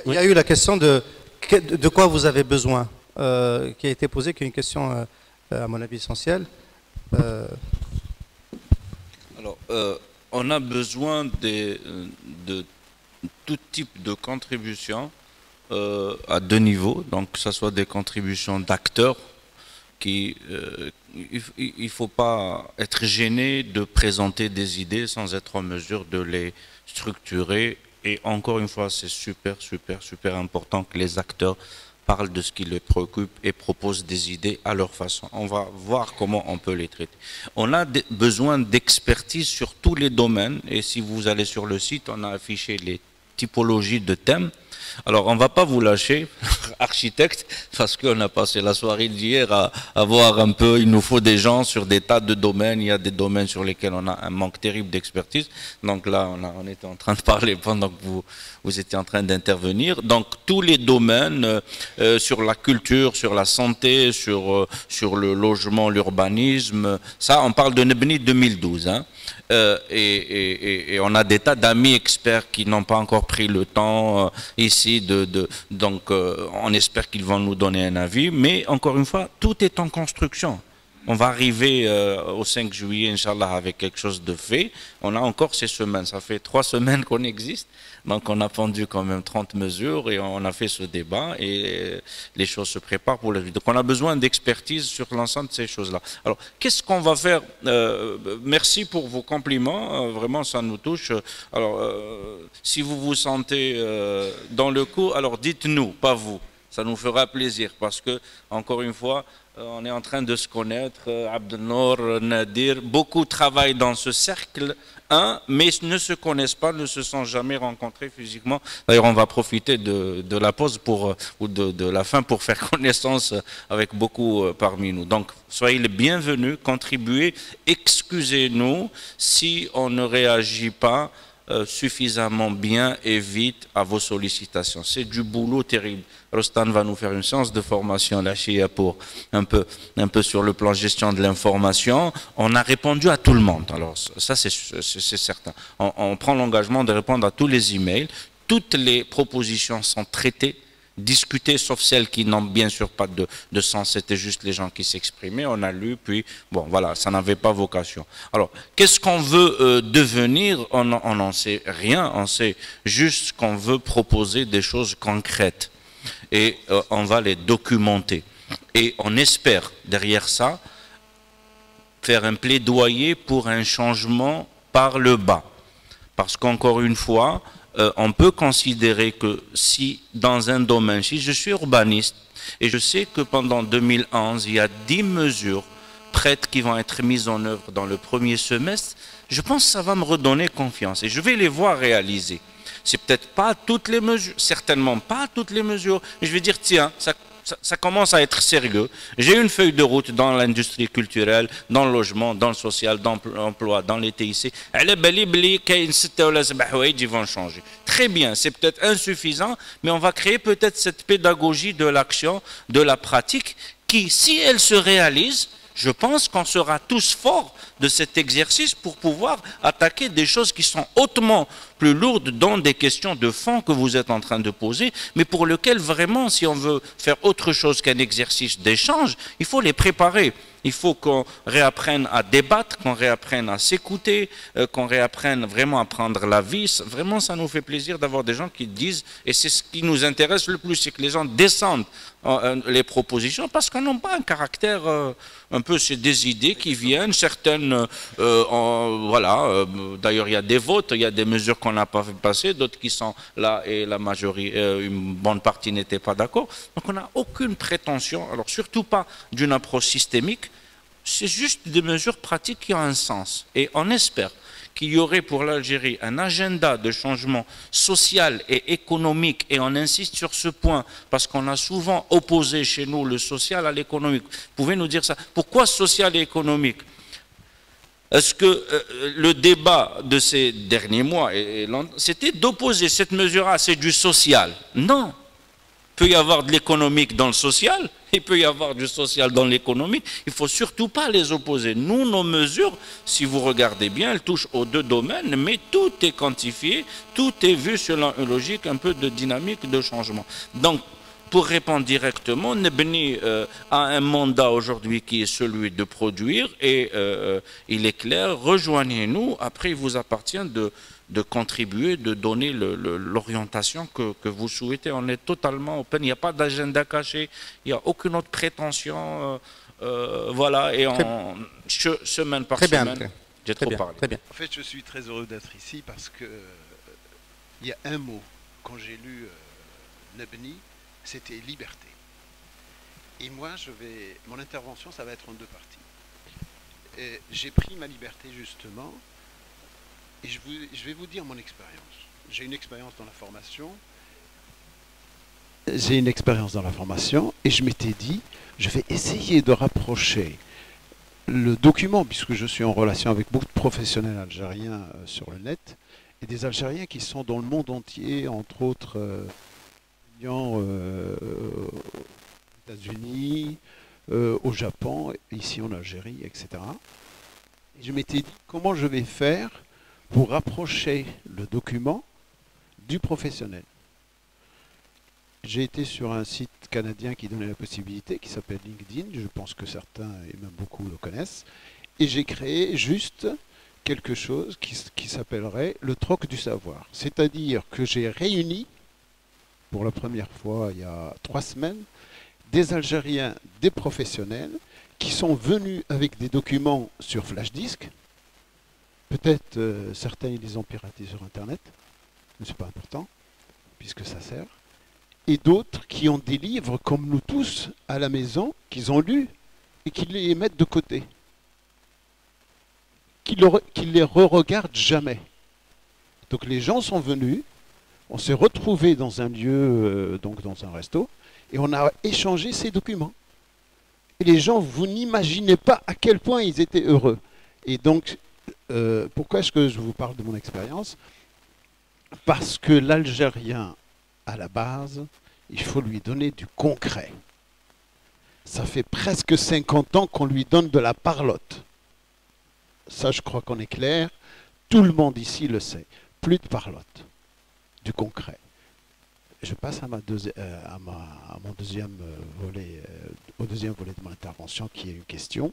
Il y a eu la question de quoi vous avez besoin, qui a été posée, qui est une question, à mon avis, essentielle. Alors, on a besoin de tout type de contributions à deux niveaux, donc que ce soit des contributions d'acteurs il ne faut pas être gêné de présenter des idées sans être en mesure de les structurer. Et encore une fois, c'est super important que les acteurs parlent de ce qui les préoccupe et proposent des idées à leur façon. On va voir comment on peut les traiter. On a besoin d'expertise sur tous les domaines, et si vous allez sur le site, on a affiché les typologies de thèmes. Alors, on ne va pas vous lâcher, architecte, parce qu'on a passé la soirée d'hier à voir un peu, il nous faut des gens sur des tas de domaines. Il y a des domaines sur lesquels on a un manque terrible d'expertise. Donc là, on était en train de parler pendant que vous étiez en train d'intervenir. Donc, tous les domaines, sur la culture, sur la santé, sur le logement, l'urbanisme, ça, on parle de Nebni 2012, hein. Et on a des tas d'amis experts qui n'ont pas encore pris le temps ici donc on espère qu'ils vont nous donner un avis, mais encore une fois, tout est en construction. On va arriver au 5 juillet, Inch'Allah, avec quelque chose de fait. On a encore ces semaines, ça fait 3 semaines qu'on existe, donc on a pendu quand même 30 mesures et on a fait ce débat et les choses se préparent pour la vie. Donc on a besoin d'expertise sur l'ensemble de ces choses-là. Alors, qu'est-ce qu'on va faire? Merci pour vos compliments, vraiment ça nous touche. Alors, si vous vous sentez dans le coup, alors dites-nous, pas vous. Ça nous fera plaisir parce que, encore une fois, on est en train de se connaître, Abdelnour, Nadir, beaucoup travaillent dans ce cercle, mais ne se connaissent pas, ne se sont jamais rencontrés physiquement. D'ailleurs, on va profiter de la pause ou de la fin pour faire connaissance avec beaucoup parmi nous. Donc, soyez les bienvenus, contribuez, excusez-nous si on ne réagit pas suffisamment bien et vite à vos sollicitations. C'est du boulot terrible. Rostan va nous faire une séance de formation là pour un peu sur le plan gestion de l'information. On a répondu à tout le monde. Alors ça c'est certain. On prend l'engagement de répondre à tous les emails. Toutes les propositions sont traitées, discuter, sauf celles qui n'ont bien sûr pas de sens, c'était juste les gens qui s'exprimaient, on a lu, puis bon voilà, ça n'avait pas vocation. Alors, qu'est-ce qu'on veut devenir? On n'en sait rien, on sait juste qu'on veut proposer des choses concrètes et on va les documenter. Et on espère, derrière ça, faire un plaidoyer pour un changement par le bas. Parce qu'encore une fois, on peut considérer que si dans un domaine, si je suis urbaniste et je sais que pendant 2011, il y a 10 mesures prêtes qui vont être mises en œuvre dans le premier semestre, je pense que ça va me redonner confiance et je vais les voir réaliser. C'est peut-être pas toutes les mesures, certainement pas toutes les mesures, mais je vais dire tiens, ça commence à être sérieux. J'ai une feuille de route dans l'industrie culturelle, dans le logement, dans le social, dans l'emploi, dans les TIC. Ils vont changer. Très bien, c'est peut-être insuffisant, mais on va créer peut-être cette pédagogie de l'action, de la pratique, qui, si elle se réalise, je pense qu'on sera tous forts de cet exercice pour pouvoir attaquer des choses qui sont hautement plus lourdes dans des questions de fond que vous êtes en train de poser, mais pour lesquelles vraiment, si on veut faire autre chose qu'un exercice d'échange, il faut les préparer. Il faut qu'on réapprenne à débattre, qu'on réapprenne à s'écouter, qu'on réapprenne vraiment à prendre la vie. Vraiment, ça nous fait plaisir d'avoir des gens qui disent, et c'est ce qui nous intéresse le plus, c'est que les gens descendent les propositions parce qu'on n'a pas un caractère, un peu, c'est des idées qui viennent, certaines, voilà, d'ailleurs il y a des votes, il y a des mesures qu'on n'a pas fait passer, d'autres qui sont là et la majorité, une bonne partie n'était pas d'accord. Donc on n'a aucune prétention, alors surtout pas d'une approche systémique, c'est juste des mesures pratiques qui ont un sens. Et on espère qu'il y aurait pour l'Algérie un agenda de changement social et économique, et on insiste sur ce point, parce qu'on a souvent opposé chez nous le social à l'économique. Vous pouvez nous dire ça? Pourquoi social et économique? Est-ce que le débat de ces derniers mois, c'était d'opposer cette mesure-là, c'est du social? Non. Il peut y avoir de l'économique dans le social, il peut y avoir du social dans l'économique. Il ne faut surtout pas les opposer. Nous, nos mesures, si vous regardez bien, elles touchent aux deux domaines, mais tout est quantifié, tout est vu selon une logique un peu de dynamique de changement. Donc, pour répondre directement, Nebni a un mandat aujourd'hui qui est celui de produire et il est clair, rejoignez-nous, après il vous appartient de contribuer, de donner l'orientation que vous souhaitez. On est totalement open, il n'y a pas d'agenda caché, il n'y a aucune autre prétention, voilà, et semaine par semaine, j'ai trop parlé. Très bien. En fait, je suis très heureux d'être ici parce que il y a un mot, quand j'ai lu Nebni, c'était liberté. Et moi, mon intervention, ça va être en deux parties. J'ai pris ma liberté justement, et je vais vous dire mon expérience. J'ai une expérience dans la formation. Et je m'étais dit, je vais essayer de rapprocher le document, puisque je suis en relation avec beaucoup de professionnels algériens sur le net, et des Algériens qui sont dans le monde entier, entre autres aux États-Unis, au Japon, ici en Algérie, etc. Et je m'étais dit, comment je vais faire pour rapprocher le document du professionnel. J'ai été sur un site canadien qui donnait la possibilité, qui s'appelle LinkedIn, je pense que certains et même beaucoup le connaissent, et j'ai créé juste quelque chose qui s'appellerait le troc du savoir. C'est-à-dire que j'ai réuni, pour la première fois il y a 3 semaines, des Algériens, des professionnels, qui sont venus avec des documents sur flash disk. Peut-être certains ils les ont piratés sur Internet, mais ce n'est pas important, puisque ça sert. Et d'autres qui ont des livres, comme nous tous, à la maison, qu'ils ont lus et qui les mettent de côté. Qui les re-regardent jamais. Donc les gens sont venus, on s'est retrouvés dans un lieu, donc dans un resto, et on a échangé ces documents. Et les gens, vous n'imaginez pas à quel point ils étaient heureux. Et donc, pourquoi est-ce que je vous parle de mon expérience? Parce que l'Algérien, à la base, il faut lui donner du concret. Ça fait presque 50 ans qu'on lui donne de la parlotte. Ça, je crois qu'on est clair. Tout le monde ici le sait. Plus de parlotte, du concret. Je passe à mon deuxième volet, au deuxième volet de mon intervention, qui est une question.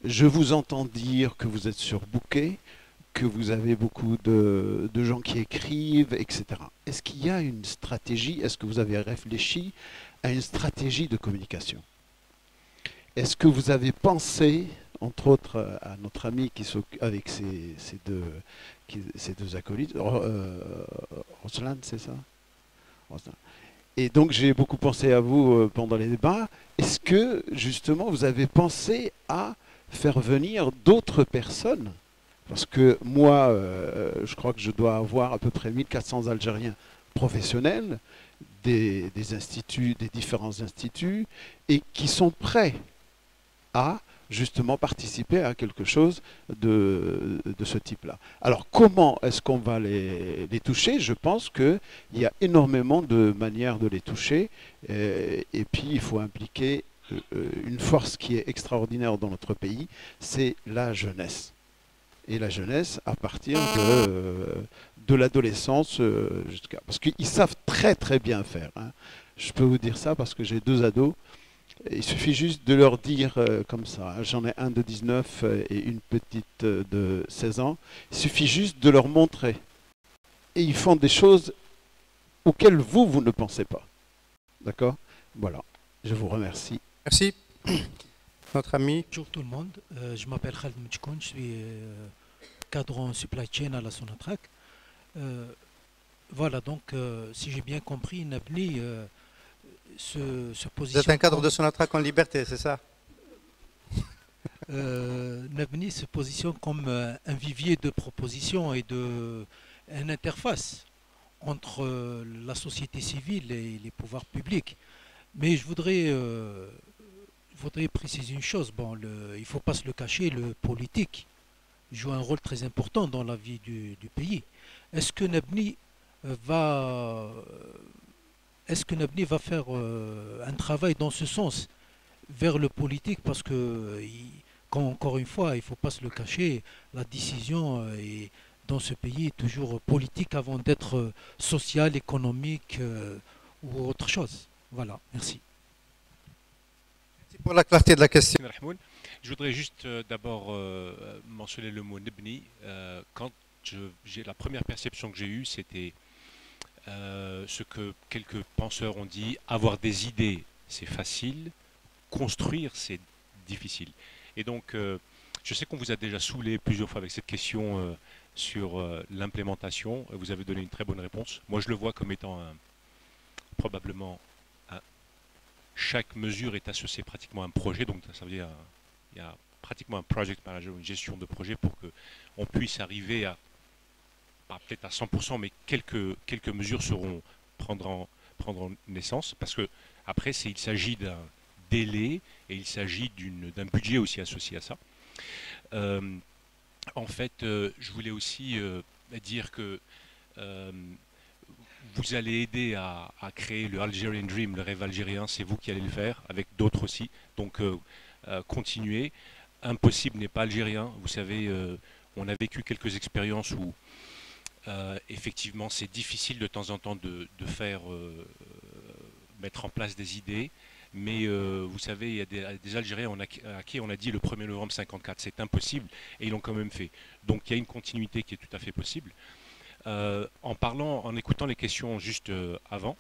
Je vous entends dire que vous êtes surbooké, que vous avez beaucoup de gens qui écrivent, etc. Est-ce qu'il y a une stratégie? Est-ce que vous avez réfléchi à une stratégie de communication? Est-ce que vous avez pensé, entre autres, à notre ami avec ses deux acolytes, Roslan, c'est ça? Roslan. Et donc j'ai beaucoup pensé à vous pendant les débats. Est-ce que, justement, vous avez pensé à faire venir d'autres personnes? Parce que moi, je crois que je dois avoir à peu près 1400 Algériens professionnels, des instituts, des différents instituts, et qui sont prêts à justement participer à quelque chose de ce type-là. Alors comment est-ce qu'on va les toucher? Je pense qu'il y a énormément de manières de les toucher, et puis il faut impliquer une force qui est extraordinaire dans notre pays, c'est la jeunesse. Et la jeunesse à partir de l'adolescence jusqu'à... Parce qu'ils savent très très bien faire. Hein. Je peux vous dire ça parce que j'ai 2 ados. Il suffit juste de leur dire comme ça. J'en ai un de 19 et une petite de 16 ans. Il suffit juste de leur montrer. Et ils font des choses auxquelles vous ne pensez pas. D'accord? Voilà. Je vous remercie. Merci. Notre ami. Bonjour tout le monde, je m'appelle Khaled Mtchkoun, je suis cadre en supply chain à la Sonatrach. Voilà, donc si j'ai bien compris, Nebni se positionne... Vous êtes un cadre de Sonatrach en liberté, c'est ça? Nebni se positionne comme un vivier de propositions et une interface entre la société civile et les pouvoirs publics. Mais je voudrais préciser une chose, bon, il ne faut pas se le cacher, le politique joue un rôle très important dans la vie du pays. Est-ce que Nebni va est-ce que Nabni va faire un travail dans ce sens vers le politique parce que, encore une fois, il ne faut pas se le cacher, la décision dans ce pays est toujours politique avant d'être sociale, économique ou autre chose. Voilà, merci. Merci pour la clarté de la question. Rahmoun. Je voudrais juste d'abord mentionner le mot Nebni. Quand la première perception que j'ai eue, c'était ce que quelques penseurs ont dit, avoir des idées, c'est facile, construire, c'est difficile. Et donc, je sais qu'on vous a déjà saoulé plusieurs fois avec cette question sur l'implémentation. Vous avez donné une très bonne réponse. Moi, je le vois comme étant probablement chaque mesure est associée pratiquement à un projet. Donc, ça veut dire il y a pratiquement un project manager, une gestion de projet pour qu'on puisse arriver à, pas peut-être à 100%, mais quelques mesures prendront naissance. Parce que après, il s'agit d'un délai et il s'agit d'un budget aussi associé à ça. En fait, je voulais aussi dire que vous allez aider à créer le Algerian Dream, le rêve algérien, c'est vous qui allez le faire, avec d'autres aussi. Donc, continuez. Impossible n'est pas algérien. Vous savez, on a vécu quelques expériences où, effectivement, c'est difficile de temps en temps de faire mettre en place des idées. Mais vous savez, il y a des Algériens à qui on a dit le 1er novembre 54, c'est impossible, et ils l'ont quand même fait. Donc il y a une continuité qui est tout à fait possible. En écoutant les questions juste avant,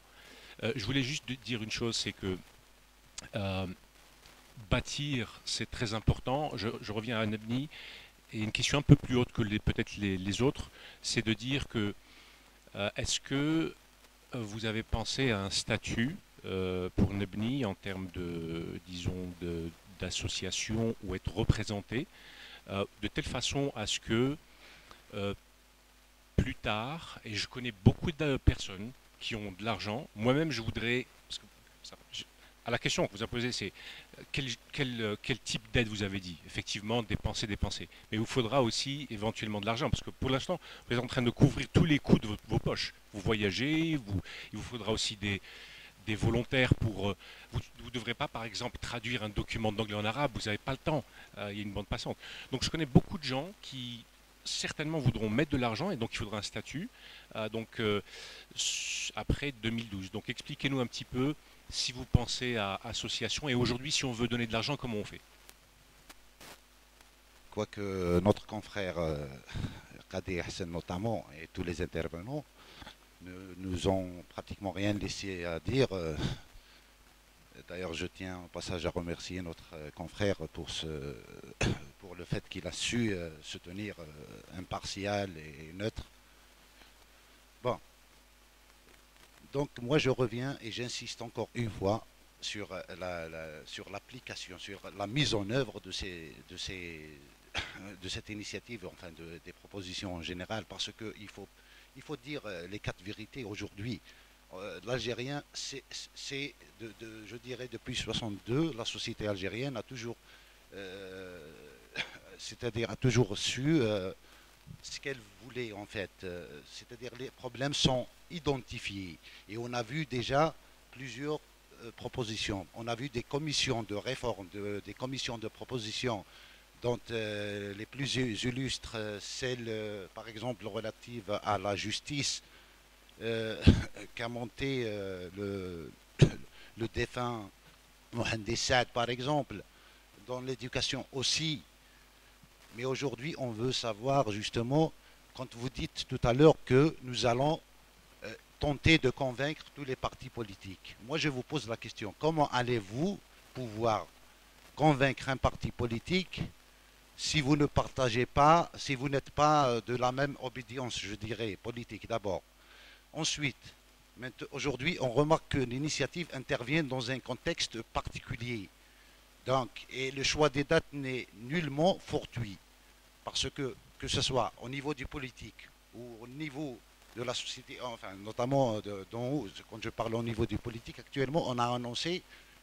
je voulais juste dire une chose, c'est que bâtir, c'est très important. Je reviens à Nabni, et une question un peu plus haute que peut-être les autres, c'est de dire que est-ce que vous avez pensé à un statut pour Nebni en termes disons, d'association ou être représenté, de telle façon à ce que plus tard, et je connais beaucoup de personnes qui ont de l'argent, moi-même je voudrais, parce que à la question que vous avez posée, c'est quel type d'aide vous avez dit? Effectivement, dépenser. Mais il vous faudra aussi éventuellement de l'argent, parce que pour l'instant, vous êtes en train de couvrir tous les coûts de vos poches. Vous voyagez, il vous faudra aussi des volontaires pour... vous ne devrez pas, par exemple, traduire un document d'anglais en arabe, vous n'avez pas le temps, il y a une bande passante. Donc je connais beaucoup de gens qui certainement voudront mettre de l'argent, et donc il faudra un statut, après 2012. Donc expliquez-nous un petit peu si vous pensez à association, et aujourd'hui, si on veut donner de l'argent, comment on fait? Quoique notre confrère Qadi Hassan notamment, et tous les intervenants, ne nous ont pratiquement rien laissé à dire. D'ailleurs, je tiens au passage à remercier notre confrère pour le fait qu'il a su se tenir impartial et neutre. Bon. Donc moi je reviens et j'insiste encore une fois sur l'application, sur la mise en œuvre de cette initiative, enfin des propositions en général, parce qu'il faut dire les quatre vérités aujourd'hui. L'Algérien, je dirais depuis 62, la société algérienne a toujours, c'est-à-dire a toujours su ce qu'elle voulait en fait. C'est-à-dire les problèmes sont identifiés et on a vu déjà plusieurs propositions. On a vu des commissions de réforme, des commissions de propositions dont les plus illustres, celle par exemple relative à la justice, qu'a monté le défunt Mohamed Saad par exemple, dans l'éducation aussi. Mais aujourd'hui, on veut savoir justement, quand vous dites tout à l'heure que nous allons tenter de convaincre tous les partis politiques. Moi, je vous pose la question, comment allez-vous pouvoir convaincre un parti politique si vous ne partagez pas, si vous n'êtes pas de la même obédience, je dirais, politique d'abord. Ensuite, aujourd'hui, on remarque que l'initiative intervient dans un contexte particulier. Donc, et le choix des dates n'est nullement fortuit. Parce que ce soit au niveau du politique ou au niveau de la société, enfin, notamment d'en haut, quand je parle au niveau du politique, actuellement, on a annoncé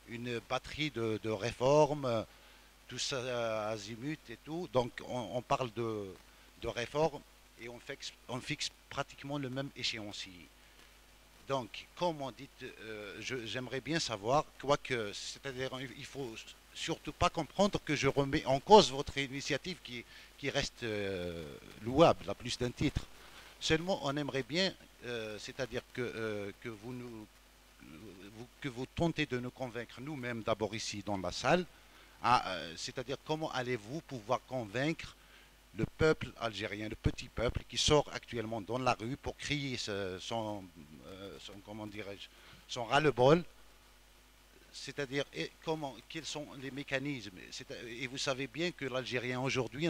une batterie de réformes, tout ça azimut et tout. Donc, on parle de réformes et on fixe pratiquement le même échéancier. Donc, comme on dit, j'aimerais bien savoir, quoique, c'est-à-dire, il faut surtout pas comprendre que je remets en cause votre initiative qui reste louable à plus d'un titre. Seulement, on aimerait bien, c'est-à-dire que que vous tentez de nous convaincre nous-mêmes d'abord ici dans la salle, c'est-à-dire comment allez-vous pouvoir convaincre le peuple algérien, le petit peuple qui sort actuellement dans la rue pour crier comment dirais-je, son ras-le-bol, c'est-à-dire quels sont les mécanismes. Et vous savez bien que l'Algérien aujourd'hui